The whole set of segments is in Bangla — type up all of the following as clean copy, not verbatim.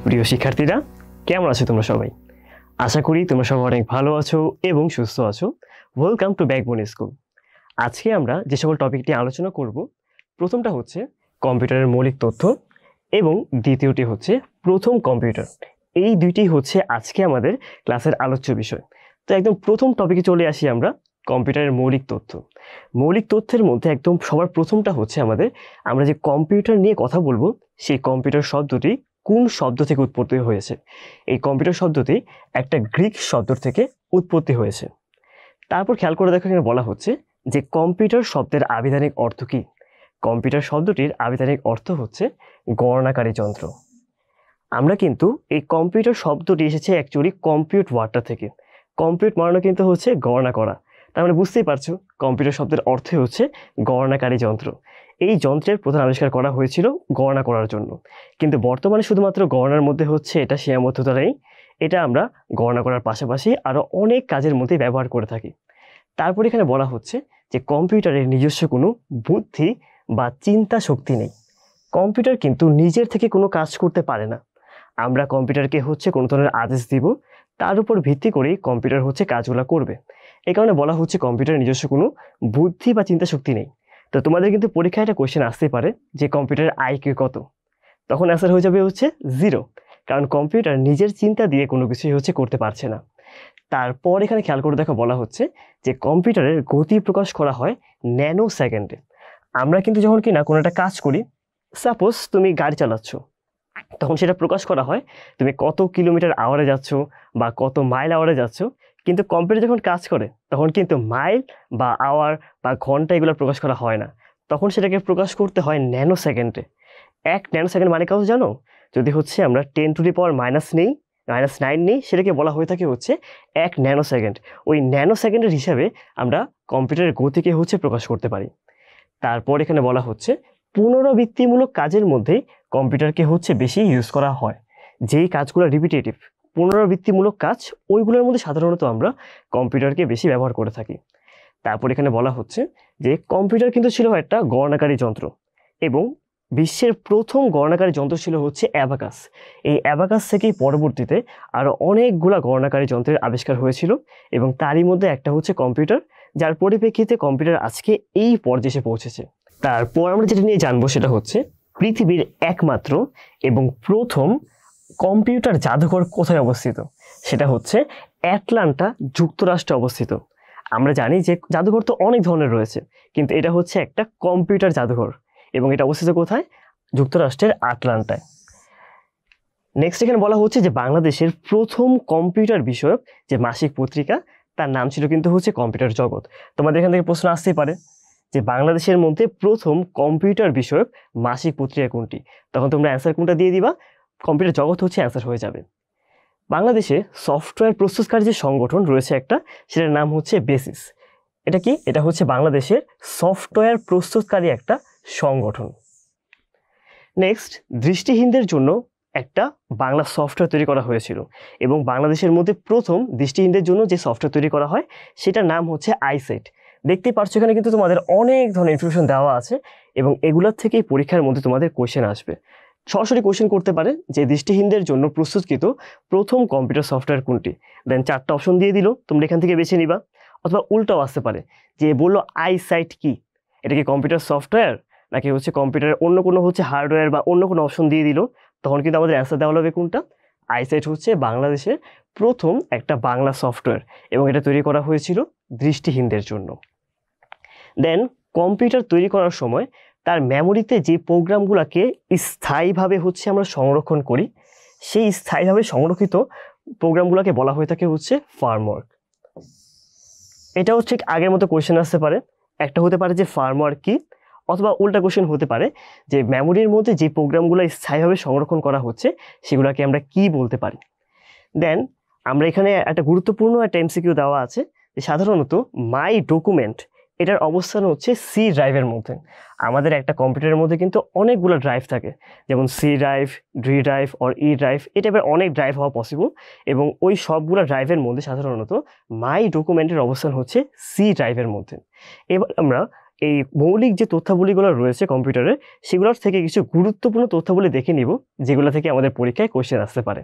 প্রিয় শিক্ষার্থীরা, কেমন আছো তোমরা সবাই? আশা করি তোমরা সবাই অনেক ভালো আছো এবং সুস্থ আছো। Welcome to backbone school. আজকে আমরা যে সকল টপিকটি আলোচনা করব, প্রথমটা হচ্ছে কম্পিউটারের মৌলিক তথ্য এবং দ্বিতীয়টি হচ্ছে প্রথম কম্পিউটার। এই দুইটি হচ্ছে আজকে আমাদের ক্লাসের আলোচ্য বিষয়। তো একদম প্রথম টপিকে চলে আসি আমরা, কম্পিউটারের মৌলিক তথ্য। মৌলিক তথ্যের মধ্যে একদম সবার প্রথমটা হচ্ছে আমরা যে কম্পিউটার নিয়ে কথা বলবো, সেই কম্পিউটার শব্দটি কোন শব্দ থেকে উৎপত্তি হয়েছে। এই কম্পিউটার শব্দটি একটা গ্রিক শব্দ থেকে উৎপত্তি হয়েছে। তারপর খেয়াল করে দেখো, এখানে বলা হচ্ছে যে কম্পিউটার শব্দের আবিধানিক অর্থ কি। কম্পিউটার শব্দটির আবিধানিক অর্থ হচ্ছে গণনাকারী যন্ত্র। আমরা কিন্তু এই কম্পিউটার শব্দটি এসেছে অ্যাকচুয়ালি কম্পিউট ওয়ার্ডটা থেকে। কম্পিউট মানে কিন্তু হচ্ছে গণনা করা। তার মানে বুঝতেই পারছো, কম্পিউটার শব্দের অর্থ হচ্ছে গণনাকারী যন্ত্র। এই যন্ত্রের প্রধান আবিষ্কার করা হয়েছিল গণনা করার জন্য, কিন্তু বর্তমানে শুধুমাত্র গণনার মধ্যে হচ্ছে এটা সীমাবদ্ধতা নেই। এটা আমরা গণনা করার পাশাপাশি আরও অনেক কাজের মধ্যে ব্যবহার করে থাকি। তারপর এখানে বলা হচ্ছে যে কম্পিউটারের নিজস্ব কোনো বুদ্ধি বা চিন্তা শক্তি নেই। কম্পিউটার কিন্তু নিজের থেকে কোনো কাজ করতে পারে না। আমরা কম্পিউটারকে হচ্ছে কোনো ধরনের আদেশ দিব, তার উপর ভিত্তি করেই কম্পিউটার হচ্ছে কাজগুলো করবে। এই কারণে বলা হচ্ছে কম্পিউটারের নিজস্ব কোনো বুদ্ধি বা চিন্তা শক্তি নেই। তো তোমাদের কিন্তু পরীক্ষায় একটা কোয়েশ্চেন আসতে পারে যে কম্পিউটারের আইকিউ কত, তখন অ্যান্সার হয়ে যাবে হচ্ছে 0, কারণ কম্পিউটার নিজের চিন্তা দিয়ে কোনো কিছুই হচ্ছে করতে পারছে না। তারপর এখানে খেয়াল করে দেখো, বলা হচ্ছে যে কম্পিউটারের গতি প্রকাশ করা হয় ন্যানো সেকেন্ডে। আমরা কিন্তু যখন কিনা কোনো একটা কাজ করি, সাপোজ তুমি গাড়ি চালাচ্ছ, তখন সেটা প্রকাশ করা হয় তুমি কত কিলোমিটার আওয়ারে যাচ্ছ বা কত মাইল আওয়ারে যাচ্ছ। কিন্তু কম্পিউটার যখন কাজ করে তখন কিন্তু মাইল বা আওয়ার বা ঘন্টা এগুলো প্রকাশ করা হয় না, তখন সেটাকে প্রকাশ করতে হয় ন্যানো সেকেন্ডে। 1 ন্যানো সেকেন্ড মানে কত জানো? যদি হচ্ছে আমরা 10⁻⁻9 নেই, সেটাকে বলা হয়ে থাকে হচ্ছে 1 ন্যানো সেকেন্ড। ওই ন্যানো সেকেন্ডের হিসাবে আমরা কম্পিউটারের গতিকে হচ্ছে প্রকাশ করতে পারি। তারপর এখানে বলা হচ্ছে পুনরাবৃত্তিমূলক কাজের মধ্যে কম্পিউটারকে হচ্ছে বেশি ইউজ করা হয়। যেই কাজগুলো রিপিটেটিভ, পুনরাবৃত্তিমূলক কাজ, ওইগুলোর মধ্যে সাধারণত আমরা কম্পিউটারকে বেশি ব্যবহার করে থাকি। তারপর এখানে বলা হচ্ছে যে কম্পিউটার কিন্তু ছিল একটা গণনাকারী যন্ত্র, এবং বিশ্বের প্রথম গণনাকারী যন্ত্র ছিল হচ্ছে অ্যাবাকাস। এই অ্যাবাকাস থেকেই পরবর্তীতে আরও অনেকগুলা গণনাকারী যন্ত্রের আবিষ্কার হয়েছিল, এবং তারই মধ্যে একটা হচ্ছে কম্পিউটার, যার পরিপ্রেক্ষিতে কম্পিউটার আজকে এই পর্যায়ে এসে পৌঁছেছে। তারপর আমরা যেটা নিয়ে জানবো সেটা হচ্ছে পৃথিবীর একমাত্র এবং প্রথম কম্পিউটার জাদুঘর কোথায় অবস্থিত। সেটা হচ্ছে অ্যাটলান্টা, যুক্তরাষ্ট্রে অবস্থিত। আমরা জানি যে জাদুঘর তো অনেক ধরনের রয়েছে, কিন্তু এটা হচ্ছে একটা কম্পিউটার জাদুঘর, এবং এটা অবস্থিত কোথায়? যুক্তরাষ্ট্রের আটলান্টায়। নেক্সট এখানে বলা হচ্ছে যে বাংলাদেশের প্রথম কম্পিউটার বিষয়ক যে মাসিক পত্রিকা, তার নাম ছিল কিন্তু হচ্ছে কম্পিউটার জগৎ। তোমাদের এখান থেকে প্রশ্ন আসতেই পারে যে বাংলাদেশের মধ্যে প্রথম কম্পিউটার বিষয়ক মাসিক পত্রিকা কোনটি, তখন তোমরা অ্যান্সার কোনটা দিয়ে দিবা? কম্পিউটার জগৎ হচ্ছে অ্যান্সার হয়ে যাবে। বাংলাদেশে সফটওয়্যার প্রস্তুতকারী যে সংগঠন রয়েছে একটা, সেটার নাম হচ্ছে বেসিস। এটা কি? এটা হচ্ছে বাংলাদেশের সফটওয়্যার প্রস্তুতকারী একটা সংগঠন। নেক্সট, দৃষ্টিহীনদের জন্য একটা বাংলা সফটওয়্যার তৈরি করা হয়েছিল, এবং বাংলাদেশের মধ্যে প্রথম দৃষ্টিহীনদের জন্য যে সফটওয়্যার তৈরি করা হয় সেটার নাম হচ্ছে আইসাইট। দেখতেই পারছো এখানে কিন্তু তোমাদের অনেক ধরনের ইনফরমেশন দেওয়া আছে, এবং এগুলোর থেকেই পরীক্ষার মধ্যে তোমাদের কোয়েশ্চেন আসবে। সরাসরি কোয়েশ্চেন করতে পারে যে দৃষ্টিহীনদের জন্য প্রস্তুতকৃত প্রথম কম্পিউটার সফটওয়্যার কোনটি, দেন 4টা অপশন দিয়ে দিল, তোমরা এখান থেকে বেছে নিবা। অথবা উল্টাও আসতে পারে যে বললো আইসাইট কি, এটা কি কম্পিউটার সফটওয়্যার নাকি হচ্ছে কম্পিউটারের অন্য কোনো হচ্ছে হার্ডওয়্যার বা অন্য কোনো অপশন দিয়ে দিল, তখন কিন্তু আমাদের অ্যান্সার দেওয়া হবে কোনটা? আইসাইট হচ্ছে বাংলাদেশের প্রথম একটা বাংলা সফটওয়্যার, এবং এটা তৈরি করা হয়েছিল দৃষ্টিহীনদের জন্য। দেন কম্পিউটার তৈরি করার সময় তার মেমোরিতে যে প্রোগ্রামগুলোকে স্থায়ীভাবে হচ্ছে আমরা সংরক্ষণ করি, সেই স্থায়ীভাবে সংরক্ষিত প্রোগ্রামগুলোকে বলা হয়ে থাকে হচ্ছে ফার্মওয়ার্ক। এটাও ঠিক আগের মতো কোয়েশ্চেন আসতে পারে। একটা হতে পারে যে ফার্মওয়ার্ক কি, অথবা উল্টা কোয়েশ্চেন হতে পারে যে মেমোরির মধ্যে যে প্রোগ্রামগুলো স্থায়ীভাবে সংরক্ষণ করা হচ্ছে সেগুলোকে আমরা কি বলতে পারি। দেন আমরা এখানে একটা গুরুত্বপূর্ণ একটা এমসিকিউ দেওয়া আছে যে সাধারণত মাই ডকুমেন্ট এটার অবস্থান হচ্ছে সি ড্রাইভের মধ্যে। আমাদের একটা কম্পিউটারের মধ্যে কিন্তু অনেকগুলো ড্রাইভ থাকে, যেমন C drive, D drive or E drive, এই টাইপের অনেক ড্রাইভ হওয়া পসিবল, এবং ওই সবগুলো ড্রাইভের মধ্যে সাধারণত মাই ডকুমেন্টের অবস্থান হচ্ছে সি ড্রাইভের মধ্যে। এবার আমরা এই মৌলিক যে তথ্যাবলীগুলো রয়েছে কম্পিউটারে সেগুলোর থেকে কিছু গুরুত্বপূর্ণ তথ্যাবলী দেখে নিব যেগুলো থেকে আমাদের পরীক্ষায় কোশ্চেন আসতে পারে।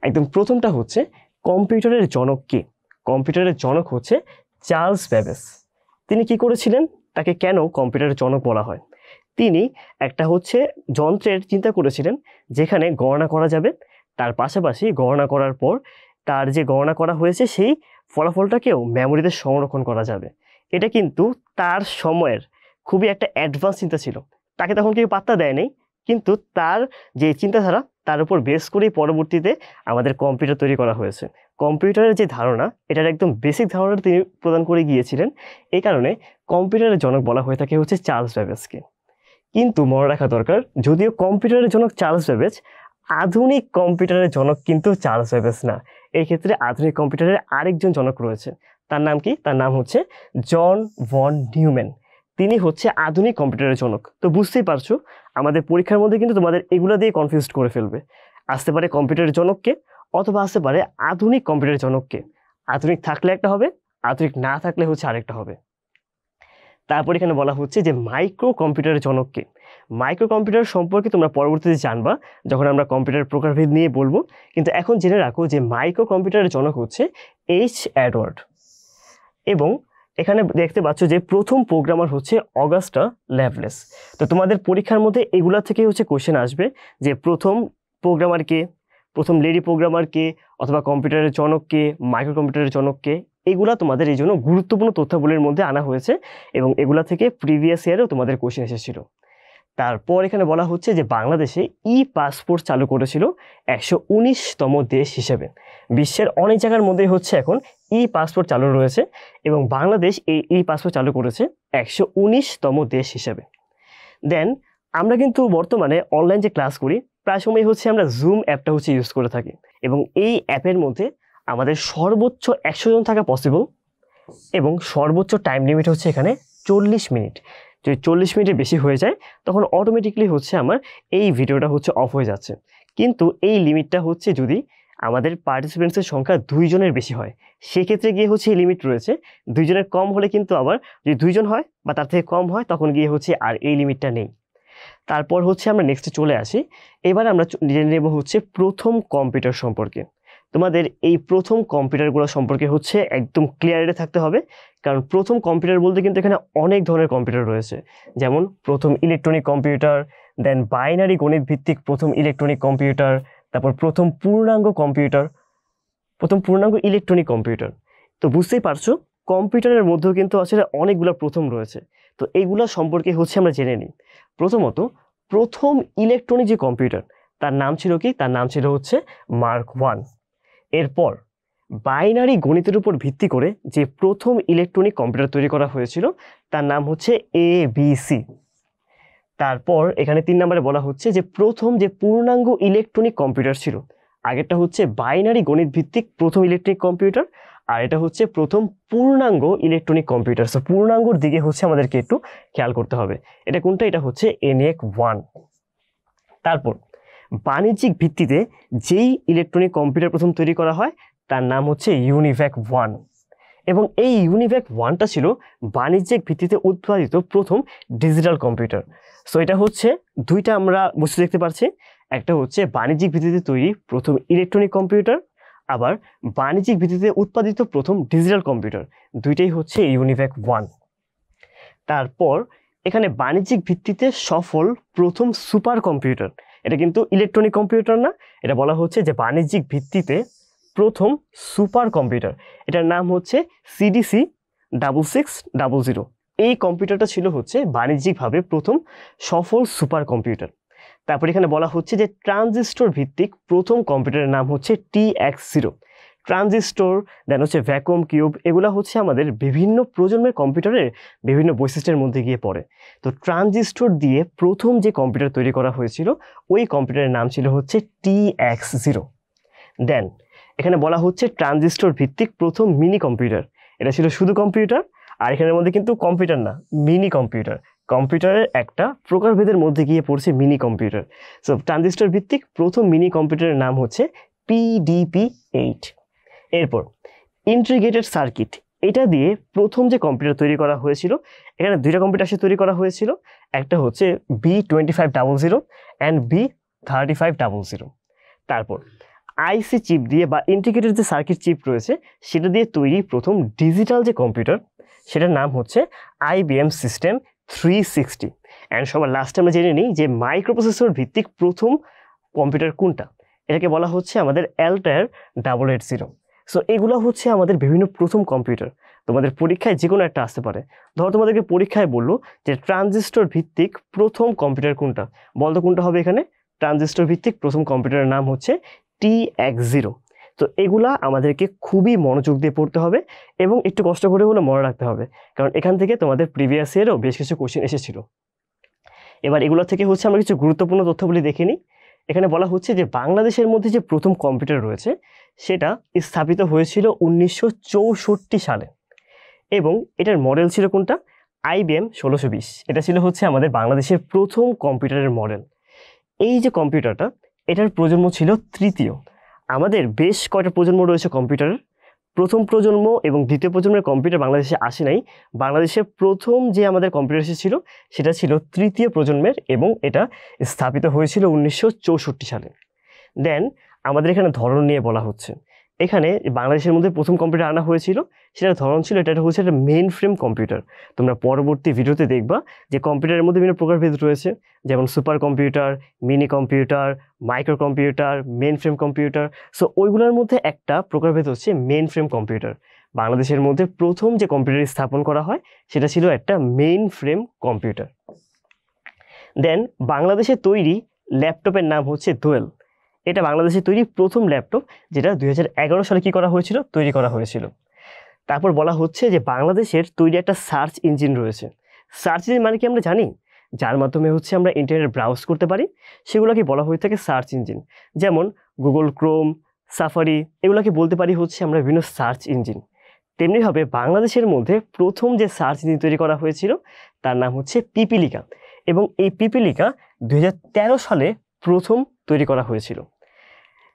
একদম প্রথমটা হচ্ছে কম্পিউটারের জনক কে? কম্পিউটারের জনক হচ্ছে চার্লস ব্যাবেজ। তিনি কি করেছিলেন? তাকে কেন কম্পিউটারের জনক বলা হয়? তিনি একটা হচ্ছে যন্ত্রের চিন্তা করেছিলেন যেখানে গণনা করা যাবে, তার পাশাপাশি গণনা করার পর তার যে গণনা করা হয়েছে সেই ফলাফলটাকেও মেমোরিতে সংরক্ষণ করা যাবে। এটা কিন্তু তার সময়ের খুবই একটা অ্যাডভান্স চিন্তা ছিল। তাকে তখন কেউ পাত্তা দেয়নি, কিন্তু তার যে চিন্তাধারা তার উপর বেস করেই পরবর্তীতে আমাদের কম্পিউটার তৈরি করা হয়েছে। কম্পিউটারের যে ধারণা এটার একদম বেসিক ধারণাটা তিনি প্রদান করে গিয়েছিলেন। এই কারণে কম্পিউটারের জনক বলা হয়ে থাকে হচ্ছে চার্লস ব্যাবেজকে। কিন্তু মনে রাখা দরকার, যদিও কম্পিউটারের জনক চার্লস ব্যাবেজ, আধুনিক কম্পিউটারের জনক কিন্তু চার্লস ব্যাবেজ না। এই ক্ষেত্রে আধুনিক কম্পিউটারের আরেকজন জনক রয়েছে। তার নাম কি? তার নাম হচ্ছে জন ভন নিউম্যান। তিনি হচ্ছে আধুনিক কম্পিউটারের জনক। তো বুঝতেই পারছো আমাদের পরীক্ষার মধ্যে কিন্তু তোমাদের এগুলো দিয়ে কনফিউজ করে ফেলবে। আসতে পারে কম্পিউটারের জনককে, অথবা আসতে পারে আধুনিক কম্পিউটারের জনককে। আধুনিক থাকলে একটা হবে, আধুনিক না থাকলে হচ্ছে আরেকটা হবে। তারপর এখানে বলা হচ্ছে যে মাইক্রো কম্পিউটারের জনককে। মাইক্রো কম্পিউটার সম্পর্কে তোমরা পরবর্তীতে জানবা যখন আমরা কম্পিউটার প্রকারভেদ নিয়ে বলবো, কিন্তু এখন জেনে রাখো যে মাইক্রো কম্পিউটারের জনক হচ্ছে এইচ এডওয়ার্ড। এবং এখানে দেখতে পাচ্ছ যে প্রথম প্রোগ্রামার হচ্ছে অগাস্টা ল্যাভলেস। তো তোমাদের পরীক্ষার মধ্যে এগুলা থেকে হচ্ছে কোশ্চেন আসবে যে প্রথম প্রোগ্রামার কে, প্রথম লেডি প্রোগ্রামার কে, অথবা কম্পিউটারের জনক কে, মাইক্রো কম্পিউটারের জনক কে। এগুলা তোমাদের এই জন্য গুরুত্বপূর্ণ তথ্যাবলীর মধ্যে আনা হয়েছে এবং এগুলা থেকে প্রিভিয়াস ইয়ারেও তোমাদের কোশ্চেন এসেছিল। তারপর এখানে বলা হচ্ছে যে বাংলাদেশে ই পাসপোর্ট চালু করেছিল 119তম দেশ হিসেবে। বিশ্বের অনেক জায়গার মধ্যেই হচ্ছে এখন ই পাসপোর্ট চালু রয়েছে এবং বাংলাদেশ এই ই পাসপোর্ট চালু করেছে 119তম দেশ হিসেবে। দেন আমরা কিন্তু বর্তমানে অনলাইন যে ক্লাস করি প্রায় সময় হচ্ছে আমরা জুম অ্যাপটা হচ্ছে ইউজ করে থাকি, এবং এই অ্যাপের মধ্যে আমাদের সর্বোচ্চ 100 জন থাকা পসিবল এবং সর্বোচ্চ টাইম লিমিট হচ্ছে এখানে 40 মিনিট। যদি 40 মিনিটের বেশি হয়ে যায় তখন অটোমেটিকলি হচ্ছে আমার এই ভিডিওটা হচ্ছে অফ হয়ে যাচ্ছে। কিন্তু এই লিমিটটা হচ্ছে যদি আমাদের পার্টিসিপেন্টসের সংখ্যা 2 জনের বেশি হয়, সেক্ষেত্রে গিয়ে হচ্ছে এই লিমিট রয়েছে। 2 জনের কম হলে কিন্তু আবার যদি 2 জন হয় বা তার থেকে কম হয় তখন গিয়ে হচ্ছে আর এই লিমিটটা নেই। তারপর হচ্ছে আমরা নেক্সটে চলে আসি। এবার আমরা জেনে নেব হচ্ছে প্রথম কম্পিউটার সম্পর্কে। তোমাদের এই প্রথম কম্পিউটারগুলো সম্পর্কে হচ্ছে একদম ক্লিয়ারে থাকতে হবে, কারণ প্রথম কম্পিউটার বলতে কিন্তু এখানে অনেক ধরনের কম্পিউটার রয়েছে। যেমন প্রথম ইলেকট্রনিক কম্পিউটার, দেন বাইনারি গণিত ভিত্তিক প্রথম ইলেকট্রনিক কম্পিউটার, তারপর প্রথম পূর্ণাঙ্গ কম্পিউটার, প্রথম পূর্ণাঙ্গ ইলেকট্রনিক কম্পিউটার। তো বুঝতেই পারছো কম্পিউটারের মধ্যেও কিন্তু আসলে অনেকগুলো প্রথম রয়েছে। তো এইগুলো সম্পর্কে হচ্ছে আমরা জেনে নিই। প্রথমত প্রথম ইলেকট্রনিক যে কম্পিউটার তার নাম ছিল কি? তার নাম ছিল হচ্ছে মার্ক 1। এরপর বাইনারি গণিতের উপর ভিত্তি করে যে প্রথম ইলেকট্রনিক কম্পিউটার তৈরি করা হয়েছিল তার নাম হচ্ছে ABC। তারপর এখানে 3 নম্বরে বলা হচ্ছে যে প্রথম যে পূর্ণাঙ্গ ইলেকট্রনিক কম্পিউটার ছিল, আগেরটা হচ্ছে বাইনারি গণিত ভিত্তিক প্রথম ইলেকট্রনিক কম্পিউটার, আর এটা হচ্ছে প্রথম পূর্ণাঙ্গ ইলেকট্রনিক কম্পিউটার। সো পূর্ণাঙ্গর দিকে হচ্ছে আমাদেরকে একটু খেয়াল করতে হবে। এটা কোনটা? এটা হচ্ছে ENIAC 1। তারপর বাণিজ্যিক ভিত্তিতে যেই ইলেকট্রনিক কম্পিউটার প্রথম তৈরি করা হয় তার নাম হচ্ছে ইউনিভ্যাক 1, এবং এই ইউনিভ্যাক 1টা ছিল বাণিজ্যিক ভিত্তিতে উৎপাদিত প্রথম ডিজিটাল কম্পিউটার। সো এটা হচ্ছে দুইটা আমরা বস্তু দেখতে পাচ্ছি, একটা হচ্ছে বাণিজ্যিক ভিত্তিতে তৈরি প্রথম ইলেকট্রনিক কম্পিউটার, আবার বাণিজ্যিক ভিত্তিতে উৎপাদিত প্রথম ডিজিটাল কম্পিউটার, দুইটাই হচ্ছে ইউনিভ্যাক 1। তারপর এখানে বাণিজ্যিক ভিত্তিতে সফল প্রথম সুপার কম্পিউটার, এটা কিন্তু ইলেকট্রনিক কম্পিউটার না, এটা বলা হচ্ছে যে বাণিজ্যিক ভিত্তিতে প্রথম সুপার কম্পিউটার, এটার নাম হচ্ছে CDC 6600। এই কম্পিউটারটা ছিল হচ্ছে বাণিজ্যিকভাবে প্রথম সফল সুপার কম্পিউটার। তারপর এখানে বলা হচ্ছে যে ট্রানজিস্টর ভিত্তিক প্রথম কম্পিউটারের নাম হচ্ছে TX0। ট্রানজিস্টর, দেন হচ্ছে ভ্যাকুয়াম কিউব, এগুলো হচ্ছে আমাদের বিভিন্ন প্রজন্মের কম্পিউটারের বিভিন্ন বৈশিষ্ট্যের মধ্যে গিয়ে পড়ে। তো ট্রানজিস্টর দিয়ে প্রথম যে কম্পিউটার তৈরি করা হয়েছিল ওই কম্পিউটারের নাম ছিল হচ্ছে TX0। দেন এখানে বলা হচ্ছে ট্রানজিস্টর ভিত্তিক প্রথম মিনি কম্পিউটার, এটা ছিল শুধু কম্পিউটার, আর এখানের মধ্যে কিন্তু কম্পিউটার না, মিনি কম্পিউটার। কম্পিউটারের একটা প্রকারভেদের মধ্যে গিয়ে পড়ছে মিনি কম্পিউটার। সো ট্রানজিস্টর ভিত্তিক প্রথম মিনি কম্পিউটারের নাম হচ্ছে PDP-8। এরপর ইন্টিগ্রেটেড সার্কিট, এটা দিয়ে প্রথম যে কম্পিউটার তৈরি করা হয়েছিল, এখানে দুইটা কম্পিউটার তৈরি করা হয়েছিল, একটা হচ্ছে B2500 অ্যান্ড B3500। তারপর আইসি চিপ দিয়ে বা ইন্টিগ্রেটেড যে সার্কিট চিপ রয়েছে সেটা দিয়ে তৈরি প্রথম ডিজিটাল যে কম্পিউটার, সেটার নাম হচ্ছে IBM সিস্টেম 360। অ্যান্ড সবার লাস্টে আমরা জেনে নিই যে মাইক্রোপ্রসেসর ভিত্তিক প্রথম কম্পিউটার কোনটা, এটাকে বলা হচ্ছে আমাদের Altair 880। সো এগুলো হচ্ছে আমাদের বিভিন্ন প্রথম কম্পিউটার। তোমাদের পরীক্ষায় যে কোনো একটা আসতে পারে। ধরো তোমাদেরকে পরীক্ষায় বললো যে ট্রানজিস্টর ভিত্তিক প্রথম কম্পিউটার কোনটা, বলতো কোনটা হবে এখানে? ট্রানজিস্টর ভিত্তিক প্রথম কম্পিউটারের নাম হচ্ছে TX0। তো এগুলা আমাদেরকে খুবই মনোযোগ দিয়ে পড়তে হবে এবং একটু কষ্ট করে হলে মনে রাখতে হবে, কারণ এখান থেকে তোমাদের প্রিভিয়াস ইয়ারেও বেশ কিছু কোশ্চেন এসেছিল। এবার এগুলো থেকে হচ্ছে আমরা কিছু গুরুত্বপূর্ণ তথ্যগুলি দেখে নিই। এখানে বলা হচ্ছে যে বাংলাদেশের মধ্যে যে প্রথম কম্পিউটার রয়েছে সেটা স্থাপিত হয়েছিল 1964 সালে এবং এটার মডেল ছিল কোনটা? IBM 1620। এটা ছিল হচ্ছে আমাদের বাংলাদেশের প্রথম কম্পিউটারের মডেল। এই যে কম্পিউটারটা, এটার প্রজন্ম ছিল তৃতীয়। আমাদের বেশ কয়টা প্রজন্ম রয়েছে কম্পিউটারের, প্রথম প্রজন্ম এবং দ্বিতীয় প্রজন্মের কম্পিউটার বাংলাদেশে আসে নাই। বাংলাদেশের প্রথম যে আমাদের কম্পিউটার এসেছিল সেটা ছিল তৃতীয় প্রজন্মের এবং এটা স্থাপিত হয়েছিল 1964 সালে। দেন আমাদের এখানে ধরন নিয়ে বলা হচ্ছে, এখানে বাংলাদেশের মধ্যে প্রথম কম্পিউটার আনা হয়েছিল সেটার ধরন ছিল, এটা হচ্ছে একটা মেইন ফ্রেম কম্পিউটার। তোমরা পরবর্তী ভিডিওতে দেখবা যে কম্পিউটারের মধ্যে বিভিন্ন প্রকারভেদ রয়েছে, যেমন super computer, mini computer, micro computer, main frame computer. So ওইগুলোর মধ্যে একটা প্রকারভেদ হচ্ছে মেইন ফ্রেম কম্পিউটার। বাংলাদেশের মধ্যে প্রথম যে কম্পিউটার স্থাপন করা হয় সেটা ছিল একটা মেইন ফ্রেম কম্পিউটার। দেন বাংলাদেশে তৈরি ল্যাপটপের নাম হচ্ছে দোয়েল। এটা বাংলাদেশে তৈরি প্রথম ল্যাপটপ, যেটা 2011 সালে কি করা হয়েছিল? তৈরি করা হয়েছিল। তারপর বলা হচ্ছে যে বাংলাদেশের তৈরি একটা সার্চ ইঞ্জিন রয়েছে। সার্চ ইঞ্জিন মানে কি আমরা জানি? যার মাধ্যমে হচ্ছে আমরা ইন্টারনেট ব্রাউজ করতে পারি, সেগুলোকে বলা হয়ে থাকে সার্চ ইঞ্জিন। যেমন গুগল ক্রোম, সাফারি, এগুলোকে বলতে পারি হচ্ছে আমরা বিভিন্ন সার্চ ইঞ্জিন। তেমনিভাবে বাংলাদেশের মধ্যে প্রথম যে সার্চ ইঞ্জিন তৈরি করা হয়েছিল তার নাম হচ্ছে পিপিলিকা এবং এই পিপিলিকা 2013 সালে প্রথম তৈরি করা হয়েছিল।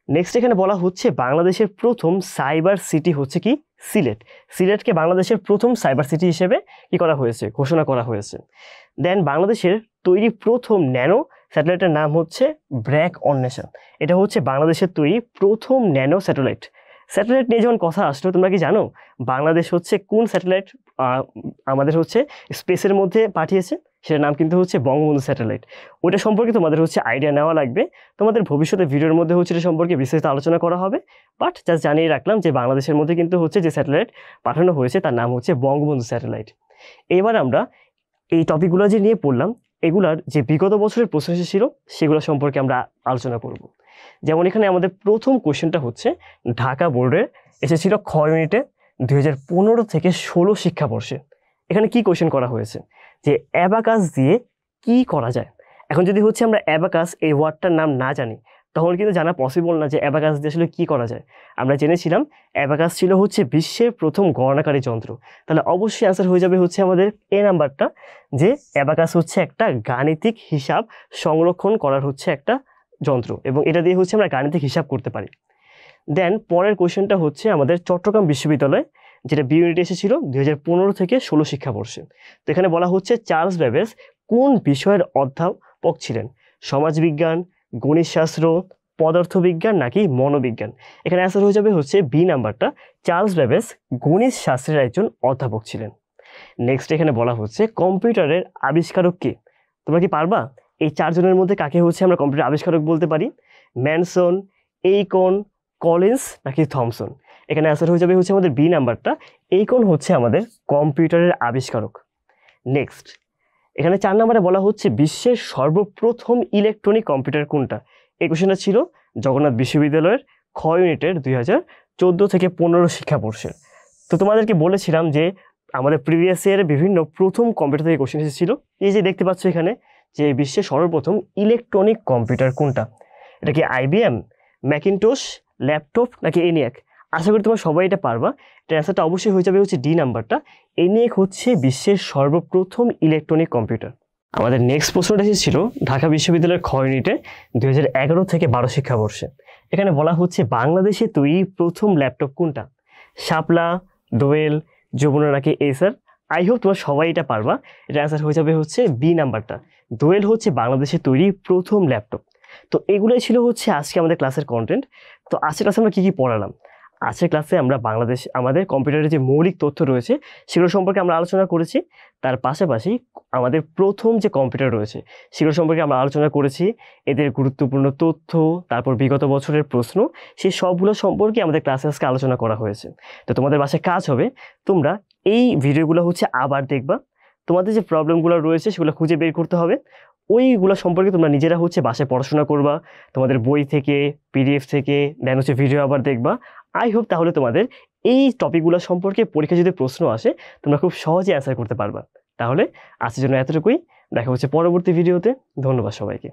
নেক্সট এখানে বলা হচ্ছে বাংলাদেশের প্রথম সাইবার সিটি হচ্ছে কি? সিলেট। সিলেটকে বাংলাদেশের প্রথম সাইবার সিটি হিসেবে কি করা হয়েছে? ঘোষণা করা হয়েছে। দেন বাংলাদেশের তৈরি প্রথম ন্যানো স্যাটেলাইটের নাম হচ্ছে ব্র্যাক অন্বেষণ। এটা হচ্ছে বাংলাদেশের তৈরি প্রথম ন্যানো স্যাটেলাইট। স্যাটেলাইট নিয়ে যখন কথা আসলো, তোমরা কি জানো বাংলাদেশ হচ্ছে কোন স্যাটেলাইট আমাদের হচ্ছে স্পেসের মধ্যে পাঠিয়েছে? সেটার নাম কিন্তু হচ্ছে বঙ্গবন্ধু স্যাটেলাইট। ওটা সম্পর্কে তোমাদের হচ্ছে আইডিয়া নেওয়া লাগবে। তোমাদের ভবিষ্যতে ভিডিওর মধ্যে হচ্ছে এটা সম্পর্কে বিস্তারিত আলোচনা করা হবে, বাট জাস্ট জানিয়ে রাখলাম যে বাংলাদেশের মধ্যে কিন্তু হচ্ছে যে স্যাটেলাইট পাঠানো হয়েছে তার নাম হচ্ছে বঙ্গবন্ধু স্যাটেলাইট। এবার আমরা এই টপিকগুলো যে নিয়ে পড়লাম, এগুলার যে বিগত বছরের প্রশ্ন এসেছিল সেগুলো সম্পর্কে আমরা আলোচনা করব। যেমন এখানে আমাদের প্রথম কোশ্চেনটা হচ্ছে ঢাকা বোর্ডের এসেছিল খ ইউনিটে 2015 থেকে 16 শিক্ষাবর্ষে। এখানে কি কোশ্চেন করা হয়েছে যে অ্যাবাকাস দিয়ে কি করা যায়। এখন যদি হচ্ছে আমরা অ্যাবাকাস এই ওয়ার্ডটার নাম না জানি তখন কিন্তু জানা পসিবল না যে অ্যাবাকাস দিয়ে আসলে কী করা যায়। আমরা জেনেছিলাম অ্যাবাকাস ছিল হচ্ছে বিশ্বের প্রথম গণনাকারী যন্ত্র, তাহলে অবশ্যই অ্যান্সার হয়ে যাবে হচ্ছে আমাদের এ নাম্বারটা, যে অ্যাবাকাস হচ্ছে একটা গাণিতিক হিসাব সংরক্ষণ করার হচ্ছে একটা যন্ত্র এবং এটা দিয়ে হচ্ছে আমরা গাণিতিক হিসাব করতে পারি। দেন পরের কোশ্চেনটা হচ্ছে আমাদের চট্টগ্রাম বিশ্ববিদ্যালয়, যেটা বি ইউনিটে এসেছিল 2015 থেকে 16 শিক্ষাবর্ষে। তো এখানে বলা হচ্ছে চার্লস ব্যাবেজ কোন বিষয়ের অধ্যাপক ছিলেন? সমাজবিজ্ঞান, গণিতশাস্ত্র, পদার্থবিজ্ঞান নাকি মনোবিজ্ঞান? এখানে অ্যান্সার হয়ে যাবে হচ্ছে বি নাম্বারটা, চার্লস ব্যাবেজ গণিত শাস্ত্রের একজন অধ্যাপক ছিলেন। নেক্সট এখানে বলা হচ্ছে কম্পিউটারের আবিষ্কারক কে? তোমরা কি পারবা? এই চারজনের মধ্যে কাকে হচ্ছে আমরা কম্পিউটার আবিষ্কারক বলতে পারি? ম্যানসন, এইকন, কলিন্স নাকি থমসন? এখানে অ্যান্সার হয়ে যাবে হচ্ছে আমাদের বি নাম্বারটা, এইকন হচ্ছে আমাদের কম্পিউটারের আবিষ্কারক। নেক্সট এখানে 4 নম্বরে বলা হচ্ছে বিশ্বের সর্বপ্রথম ইলেকট্রনিক কম্পিউটার কোনটা? এই কোশ্চেনটা ছিল জগন্নাথ বিশ্ববিদ্যালয়ের খ ইউনিটের 2014 থেকে 15 শিক্ষাবর্ষের। তো তোমাদেরকে বলেছিলাম যে আমাদের প্রিভিয়াস ইয়ারে বিভিন্ন প্রথম কম্পিউটার থেকে কোশ্চেন এসেছিল। এই যে দেখতে পাচ্ছ এখানে যে বিশ্বের সর্বপ্রথম ইলেকট্রনিক কম্পিউটার কোনটা? এটা কি IBM, ম্যাকিনটোশ, ল্যাপটপ নাকি ENIAC? আশা করি তোমরা সবাই এটা পারবা। এটার অ্যান্সারটা অবশ্যই হয়ে যাবে হচ্ছে ডি নাম্বারটা, ENIAC হচ্ছে বিশ্বের সর্বপ্রথম ইলেকট্রনিক কম্পিউটার। আমাদের নেক্সট প্রশ্নটা এসেছিল ঢাকা বিশ্ববিদ্যালয়ের খ ইউনিটে 2011 থেকে 12 শিক্ষাবর্ষে। এখানে বলা হচ্ছে বাংলাদেশে তৈরি প্রথম ল্যাপটপ কোনটা? শাপলা, দোয়েল, যমুনা নাকি এ স্যার? আই হোপ তোমরা সবাই এটা পারবা। এটা অ্যান্সার হয়ে যাবে হচ্ছে বি নাম্বারটা। দোয়েল হচ্ছে বাংলাদেশে তৈরি প্রথম ল্যাপটপ। তো এগুলোই ছিল হচ্ছে আজকে আমাদের ক্লাসের কন্টেন্ট। তো আজকের ক্লাসে আমরা কী কী পড়ালাম? আজকের ক্লাসে আমরা বাংলাদেশ আমাদের কম্পিউটারের যে মৌলিক তথ্য রয়েছে সেগুলো সম্পর্কে আমরা আলোচনা করেছি। তার পাশাপাশি আমাদের প্রথম যে কম্পিউটার রয়েছে সেগুলো সম্পর্কে আমরা আলোচনা করেছি, এদের গুরুত্বপূর্ণ তথ্য, তারপর বিগত বছরের প্রশ্ন, সেই সবগুলো সম্পর্কে আমাদের ক্লাসে আজকে আলোচনা করা হয়েছে। তো তোমাদের বাসায় কাজ হবে, তোমরা এই ভিডিওগুলো হচ্ছে আবার দেখবা, তোমাদের যে প্রবলেমগুলো রয়েছে সেগুলো খুঁজে বের করতে হবে। ওইগুলো সম্পর্কে তোমরা নিজেরা হচ্ছে বাসায় পড়াশোনা করবা, তোমাদের বই থেকে, পিডিএফ থেকে, দেন হচ্ছে ভিডিও আবার দেখবা। আই হোপ তাহলে তোমাদের এই টপিকগুলো সম্পর্কে পরীক্ষা যদি প্রশ্ন আসে তোমরা খুব সহজে অ্যান্সার করতে পারবা। তাহলে আজকের জন্য এতটুকুই, দেখা হচ্ছে পরবর্তী ভিডিওতে। ধন্যবাদ সবাইকে।